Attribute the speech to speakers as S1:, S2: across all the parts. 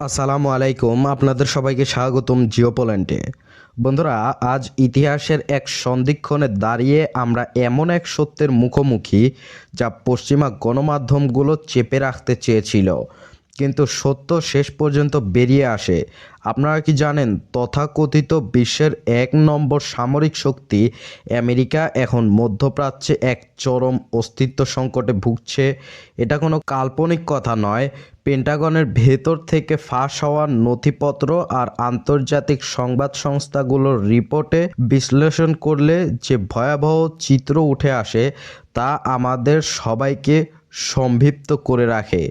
S1: আসসালামু আলাইকুম, আপনাদের সবাইকে স্বাগতম জিওপোল্যান্ডে। বন্ধুরা, আজ ইতিহাসের এক সন্ধিক্ষণে দাঁড়িয়ে আমরা এমন এক সত্যের মুখোমুখি যা পশ্চিমা গণমাধ্যমগুলো চেপে রাখতে চেয়েছিল, কিন্তু সত্য শেষ পর্যন্ত বেরিয়ে আসে। আপনারা কি জানেন, তথাকথিত বিশ্বের 1 নম্বর সামরিক শক্তি আমেরিকা এখন মধ্যপ্রাচ্যে এক চরম অস্তিত্ব সংকটে ভুগছে? এটা কোনো কাল্পনিক কথা নয়। পেন্টাগনের ভেতর থেকে ফাঁস হওয়া নথিপত্র আর আন্তর্জাতিক সংবাদ সংস্থাগুলোর রিপোর্টে বিশ্লেষণ করলে যে ভয়াবহ চিত্র উঠে আসে তা আমাদের সবাইকে সম্ভ্রান্ত করে রাখে।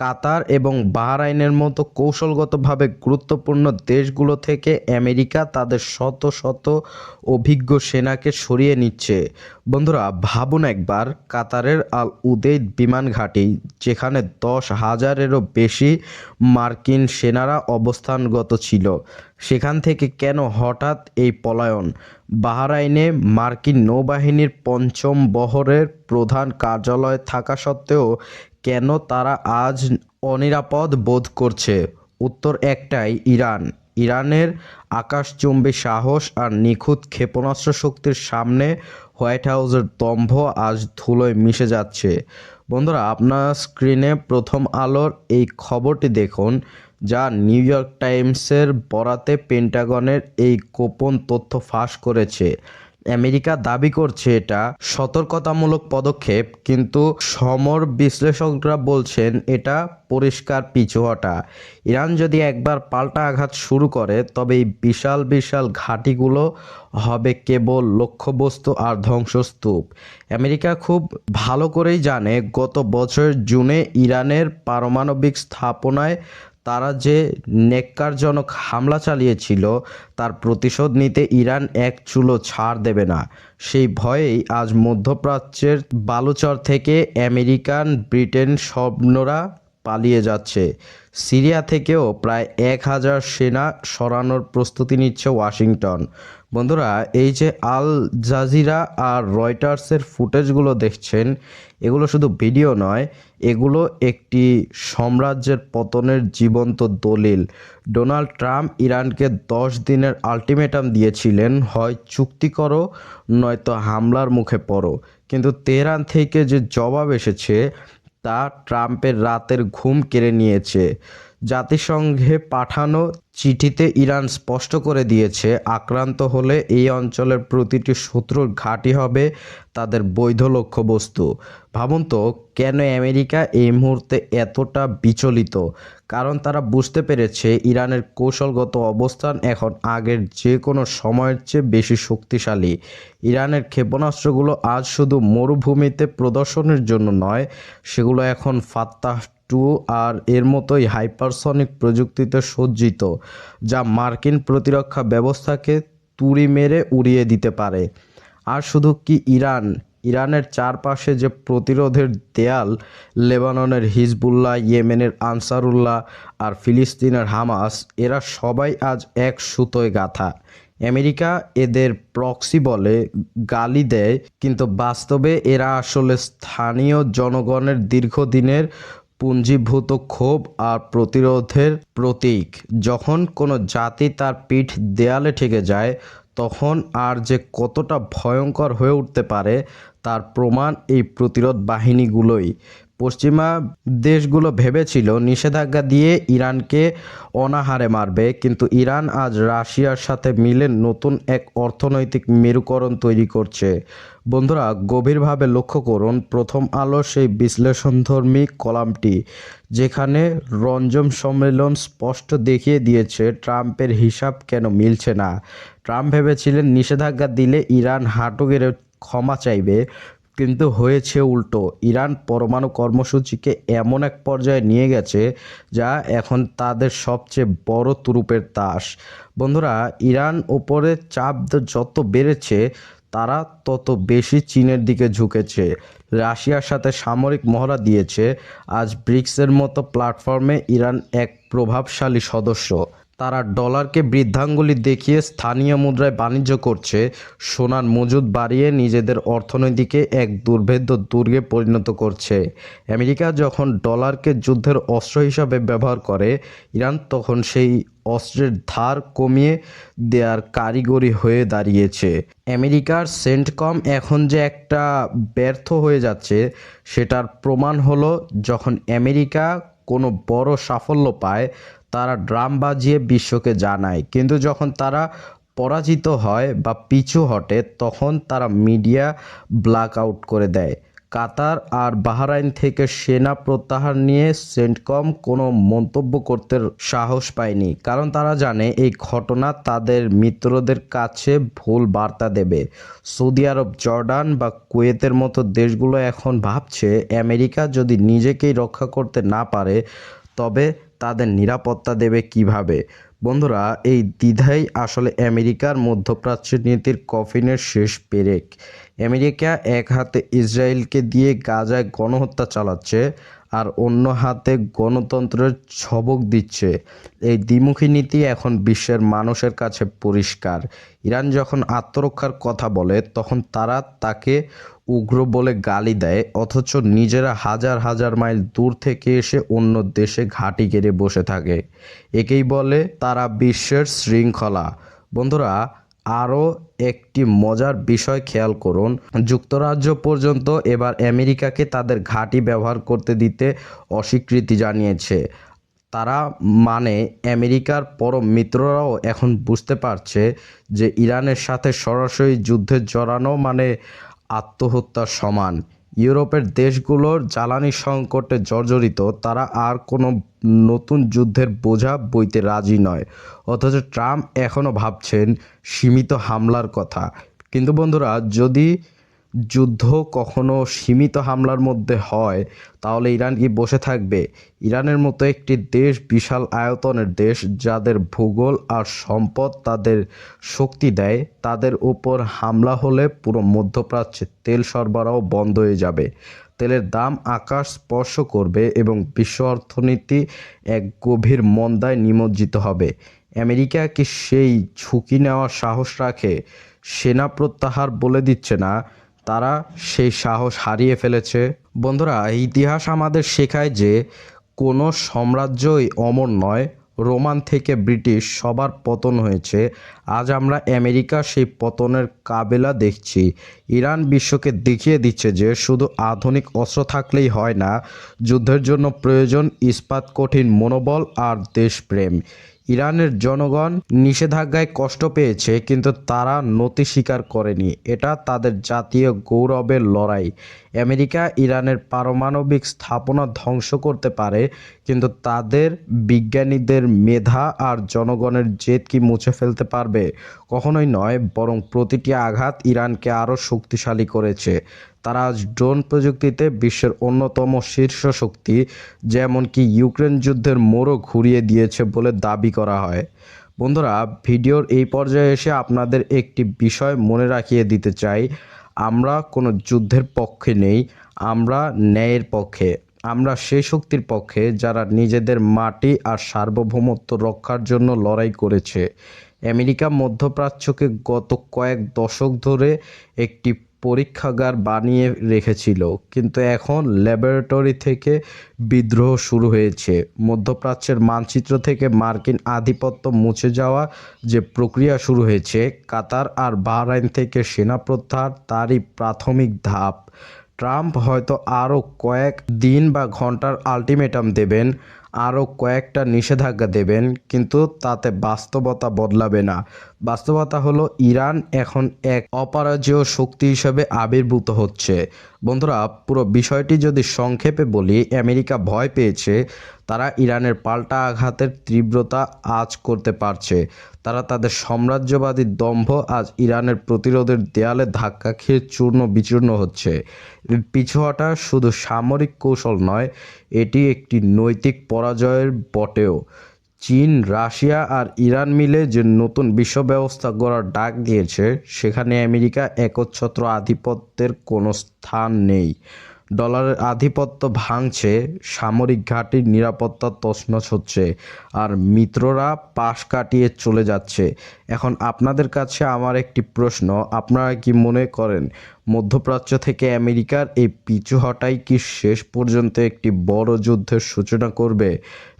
S1: কাতার এবং বাহরাইনের মতো কৌশলগতভাবে গুরুত্বপূর্ণ দেশগুলো থেকে আমেরিকা তাদের শত শত অভিজ্ঞ সেনাকে সরিয়ে নিচ্ছে। বন্ধুরা, ভাবুন একবার, কাতারের আল উদেইদ বিমান ঘাঁটি, যেখানে 10,000-এরও বেশি মার্কিন সেনারা অবস্থানগত ছিল, সেখান থেকে কেন হঠাৎ এই পলায়ন? বাহরাইনে মার্কিন নৌবাহিনীর 5ম বহরের প্রধান কার্যালয় থাকা সত্ত্বেও কেন তারা আজ অনিরাপদ বোধ করছে? উত্তর একটাই, ইরান। ইরানের আকাশচুম্বী সাহস আর নিখুঁত ক্ষেপণাস্ত্র শক্তির সামনে হোয়াইট হাউসের দম্ভ আজ ধুলোয় মিশে যাচ্ছে। বন্ধুরা, আপনার স্ক্রিনে প্রথম আলোর এই খবরটি দেখুন, যা নিউ ইয়র্ক টাইমসের বরাতে পেন্টাগনের এই গোপন তথ্য ফাঁস করেছে। আমেরিকা দাবি করছে এটা সতর্কতামূলক পদক্ষেপ, কিন্তু সমর বিশ্লেষকরা বলছেন এটা পরিষ্কার পিছুহটা। ইরান যদি একবার পাল্টা আঘাত শুরু করে, তবে এই বিশাল বিশাল ঘাঁটিগুলো হবে কেবল লক্ষ্যবস্তু আর ধ্বংসস্তূপ। আমেরিকা খুব ভালো করেই জানে, গত বছরের জুনে ইরানের পারমাণবিক স্থাপনায় তারা যে ন্যাক্কারজনক হামলা চালিয়েছিল তার প্রতিশোধ নিতে ইরান এক চুলো ছাড় দেবে না। সেই ভয়েই আজ মধ্যপ্রাচ্যের বালুচর থেকে আমেরিকান ব্রিটেন সৈন্যরা পালিয়ে যাচ্ছে। সিরিয়া থেকেও প্রায় 1,000 সেনা সরানোর প্রস্তুতি নিচ্ছে ওয়াশিংটন। বন্ধুরা, এই যে আল জাজিরা আর রয়টার্সের ফুটেজগুলো দেখছেন, এগুলো শুধু ভিডিও নয়, এগুলো একটি সাম্রাজ্যের পতনের জীবন্ত দলিল। ডোনাল্ড ট্রাম্প ইরানকে 10 দিনের আলটিমেটাম দিয়েছিলেন, হয় চুক্তি করো নয়তো হামলার মুখে পড়ো। কিন্তু তেহরান থেকে যে জবাব এসেছে তা ট্রাম্পের রাতের ঘুম কেড়ে নিয়েছে। জাতিসংঘে পাঠানো চিঠিতে ইরান স্পষ্ট করে দিয়েছে, আক্রান্ত হলে এই অঞ্চলের প্রতিটি শত্রুর ঘাঁটি হবে তাদের বৈধ লক্ষ্যবস্তু। ভাবুন তো, কেন আমেরিকা এই মুহূর্তে এতটা বিচলিত? কারণ তারা বুঝতে পেরেছে ইরানের কৌশলগত অবস্থান এখন আগের যে কোনো সময়ের চেয়ে বেশি শক্তিশালী। ইরানের ক্ষেপণাস্ত্রগুলো আজ শুধু মরুভূমিতে প্রদর্শনের জন্য নয়, সেগুলো এখন ফাত্তাহ 2 আর এর মতোই হাইপারসনিক প্রযুক্তিতে সজ্জিত, যা মার্কিন প্রতিরক্ষা ব্যবস্থাকে তুড়ি মেরে উড়িয়ে দিতে পারে। আর শুধু কি ইরান, ইরানের চারপাশে যে প্রতিরোধের দেয়াল, লেবাননের হিজবুল্লাহ, ইয়েমেনের আনসারুল্লাহ আর ফিলিস্তিনের হামাস, এরা সবাই আজ এক সুতোয় গাঁথা। আমেরিকা এদের প্রক্সি বলে গালি দেয়, কিন্তু বাস্তবে এরা আসলে স্থানীয় জনগণের দীর্ঘদিনের পুঞ্জীভূত ক্ষোভ আর প্রতিরোধের প্রতীক। যখন কোনো জাতি তার পিঠ দেয়ালে ঠেকে যায়, তখন আর যে কতটা ভয়ঙ্কর হয়ে উঠতে পারে তার প্রমাণ এই প্রতিরোধ বাহিনীগুলোই। পশ্চিমা দেশগুলো ভেবেছিল নিষেধাজ্ঞা দিয়ে ইরানকে অনাহারে মারবে, কিন্তু ইরান আজ রাশিয়ার সাথে মিলে নতুন এক অর্থনৈতিক মেরুকরণ তৈরি করছে। বন্ধুরা, গভীরভাবে লক্ষ্য করুন প্রথম আলো সেই বিশ্লেষণধর্মী কলামটি, যেখানে রঞ্জন সম্মেলন স্পষ্ট দেখিয়ে দিয়েছে ট্রাম্পের হিসাব কেন মিলছে না। ট্রাম্প ভেবেছিলেন নিষেধাজ্ঞা দিলে ইরান হাঁটু গেড়ে ক্ষমা চাইবে, কিন্তু হয়েছে উল্টো। ইরান পরমাণু কর্মসূচিকে এমন এক পর্যায়ে নিয়ে গেছে যা এখন তাদের সবচেয়ে বড় তুরুপের তাস। বন্ধুরা, ইরান ওপরে চাপ যত বেড়েছে, তারা তত বেশি চীনের দিকে ঝুঁকেছে। রাশিয়ার সাথে সামরিক মহড়া দিয়েছে। আজ ব্রিক্সের মতো প্ল্যাটফর্মে ইরান এক প্রভাবশালী সদস্য। তারা ডলারকে বৃদ্ধাঙ্গুলি দেখিয়ে স্থানীয় মুদ্রায় বাণিজ্য করছে, সোনার মজুদ বাড়িয়ে নিজেদের অর্থনীতিকে এক দুর্ভেদ্য দুর্গে পরিণত করছে। আমেরিকা যখন ডলারকে যুদ্ধের অস্ত্র হিসাবে ব্যবহার করে, ইরান তখন সেই অস্ত্রের ধার কমিয়ে দেওয়ার কারিগরি হয়ে দাঁড়িয়েছে। আমেরিকার সেন্টকম এখন যে একটা ব্যর্থ হয়ে যাচ্ছে, সেটার প্রমাণ হলো যখন আমেরিকা কোনো বড় সাফল্য পায়, তারা ড্রাম বাজিয়ে বিশ্বকে জানায়, কিন্তু যখন তারা পরাজিত হয় বা পিছু হটে, তখন তারা মিডিয়া ব্ল্যাক আউট করে দেয়। কাতার আর বাহরাইন থেকে সেনা প্রত্যাহার নিয়ে সেন্টকম কোনো মন্তব্য করতে সাহস পায়নি, কারণ তারা জানে এই ঘটনা তাদের মিত্রদের কাছে ভুল বার্তা দেবে। সৌদি আরব, জর্ডান বা কুয়েতের মতো দেশগুলো এখন ভাবছে আমেরিকা যদি নিজেকেই রক্ষা করতে না পারে, তবে তাদের নিরাপত্তা দেবে কিভাবে। বন্ধুরা, এই দ্বিধাই আসলে আমেরিকার মধ্যপ্রাচ্যের নীতির কফিনের শেষ পেরেক। আমেরিকা এক হাতে ইসরায়েলকে দিয়ে গাজায় গণহত্যা চালাচ্ছে, আর অন্য হাতে গণতন্ত্রের ছবক দিচ্ছে। এই দ্বিমুখী নীতি এখন বিশ্বের মানুষের কাছে পরিষ্কার। ইরান যখন আত্মরক্ষার কথা বলে, তখন তারা তাকে উগ্র বলে গালি দেয়, অথচ নিজেরা হাজার হাজার মাইল দূর থেকে এসে অন্য দেশে ঘাঁটি গেড়ে বসে থাকে। একেই বলে তারা বিশ্বের শৃঙ্খলা। বন্ধুরা, আরও একটি মজার বিষয় খেয়াল করুন, যুক্তরাজ্য পর্যন্ত এবার আমেরিকাকে তাদের ঘাঁটি ব্যবহার করতে দিতে অস্বীকৃতি জানিয়েছে। তারা মানে আমেরিকার পরম মিত্ররাও এখন বুঝতে পারছে যে ইরানের সাথে সরাসরি যুদ্ধে জড়ানো মানে আত্মহত্যার সমান। ইউরোপের দেশগুলোর জ্বালানি সংকটে জর্জরিত, তারা আর কোনো নতুন যুদ্ধের বোঝা বইতে রাজি নয়, অথচ ট্রাম্প এখনও ভাবছেন সীমিত হামলার কথা। কিন্তু বন্ধুরা, যদি যুদ্ধ কখনো সীমিত হামলার মধ্যে হয়, তাহলে ইরান কি বসে থাকবে? ইরানের মতো একটি দেশ, বিশাল আয়তনের দেশ, যাদের ভূগোল আর সম্পদ তাদের শক্তি দেয়, তাদের উপর হামলা হলে পুরো মধ্যপ্রাচ্যে তেল সরবরাহ বন্ধ হয়ে যাবে। তেলের দাম আকাশ স্পর্শ করবে এবং বিশ্ব অর্থনীতি এক গভীর মন্দায় নিমজ্জিত হবে। আমেরিকা কি সেই ঝুঁকি নেওয়ার সাহস রাখে? সেনা প্রত্যাহার বলে দিচ্ছে না, তারা সেই সাহস হারিয়ে ফেলেছে। বন্ধুরা, ইতিহাস আমাদের শেখায় যে কোনো সাম্রাজ্যই অমর নয়। রোমান থেকে ব্রিটিশ সবার পতন হয়েছে। আজ আমরা আমেরিকা সেই পতনের কাবেলা দেখছি। ইরান বিশ্বকে দেখিয়ে দিচ্ছে যে শুধু আধুনিক অস্ত্র থাকলেই হয় না, যুদ্ধের জন্য প্রয়োজন ইস্পাত কঠিন মনোবল আর দেশপ্রেম। ইরানের জনগণ নিষেধাজ্ঞায় কষ্ট পেয়েছে, কিন্তু তারা নতি স্বীকার করেনি। এটা তাদের জাতীয় গৌরবের লড়াই। আমেরিকা ইরানের পারমাণবিক স্থাপনা ধ্বংস করতে পারে, কিন্তু তাদের বিজ্ঞানীদের মেধা আর জনগণের জেদ কি মুছে ফেলতে পারবে? কখনোই নয়, বরং প্রতিটি আঘাত ইরানকে আরও শক্তিশালী করেছে। তারা আজ ড্রোন প্রযুক্তিতে বিশ্বের অন্যতম শীর্ষ শক্তি, যেমনকি ইউক্রেন যুদ্ধের মোড়ও ঘুরিয়ে দিয়েছে বলে দাবি করা হয়। বন্ধুরা, ভিডিওর এই পর্যায়ে এসে আপনাদের একটি বিষয় মনে রাখিয়ে দিতে চাই, আমরা কোনো যুদ্ধের পক্ষে নেই, আমরা ন্যায়ের পক্ষে। আমরা সেই শক্তির পক্ষে যারা নিজেদের মাটি আর সার্বভৌমত্ব রক্ষার জন্য লড়াই করেছে। আমেরিকা মধ্যপ্রাচ্যকে গত কয়েক দশক ধরে একটি পরীক্ষাগার বানিয়ে রেখেছিল, কিন্তু এখন ল্যাবরেটরি থেকে বিদ্রোহ শুরু হয়েছে। মধ্যপ্রাচ্যের মানচিত্র থেকে মার্কিন আধিপত্য মুছে যাওয়া যে প্রক্রিয়া শুরু হয়েছে, কাতার আর বাহরাইন থেকে সেনা প্রত্যাহার তারই প্রাথমিক ধাপ। ট্রাম্প হয়তো আরও কয়েক দিন বা ঘন্টার আলটিমেটাম দেবেন, আরও কয়েকটা নিষেধাজ্ঞা দেবেন, কিন্তু তাতে বাস্তবতা বদলাবে না। বাস্তবতা হলো ইরান এখন এক অপরাজেয় শক্তি হিসেবে আবির্ভূত হচ্ছে। বন্ধুরা, পুরো বিষয়টি যদি সংক্ষেপে বলি, আমেরিকা ভয় পেয়েছে, তারা ইরানের পাল্টা আঘাতের তীব্রতা আঁচ করতে পারছে। তারা তাদের সাম্রাজ্যবাদী দম্ভ আজ ইরানের প্রতিরোধের দেয়ালে ধাক্কা খেয়ে চূর্ণ বিচূর্ণ হচ্ছে। পিছু হটা শুধু সামরিক কৌশল নয়, এটি একটি নৈতিক পরাজয়ের বটেও। চীন, রাশিয়া আর ইরান মিলে যে নতুন বিশ্ব ব্যবস্থা গড়ার ডাক দিয়েছে, সেখানে আমেরিকা একচ্ছত্র আধিপত্যের কোনো স্থান নেই। ডলারের আধিপত্য ভাঙছে, সামরিক ঘাঁটির নিরাপত্তা তছনছ হচ্ছে, আর মিত্ররা পাশ কাটিয়ে চলে যাচ্ছে। এখন আপনাদের কাছে আমার একটি প্রশ্ন, আপনারা কি মনে করেন মধ্যপ্রাচ্য থেকে আমেরিকার এই পিছু হটাই কি শেষ পর্যন্ত একটি বড় যুদ্ধের সূচনা করবে,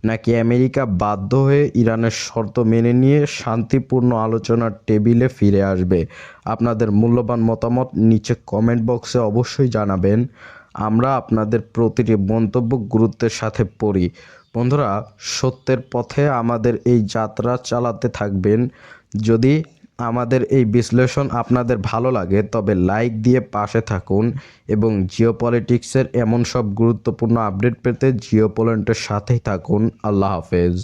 S1: নাকি আমেরিকা বাধ্য হয়ে ইরানের শর্ত মেনে নিয়ে শান্তিপূর্ণ আলোচনার টেবিলে ফিরে আসবে? আপনাদের মূল্যবান মতামত নিচে কমেন্ট বক্সে অবশ্যই জানাবেন। আমরা আপনাদের প্রতিটি মন্তব্য গুরুত্বের সাথে পড়ি। বন্ধুরা, সত্যের পথে আমাদের এই যাত্রা চালাতে থাকবেন। যদি আমাদের এই বিশ্লেষণ আপনাদের ভালো লাগে তবে লাইক দিয়ে পাশে থাকুন এবং জিওপলিটিক্সের এমন সব গুরুত্বপূর্ণ আপডেট পেতে জিওপয়েন্টের সাথেই থাকুন। আল্লাহ হাফেজ।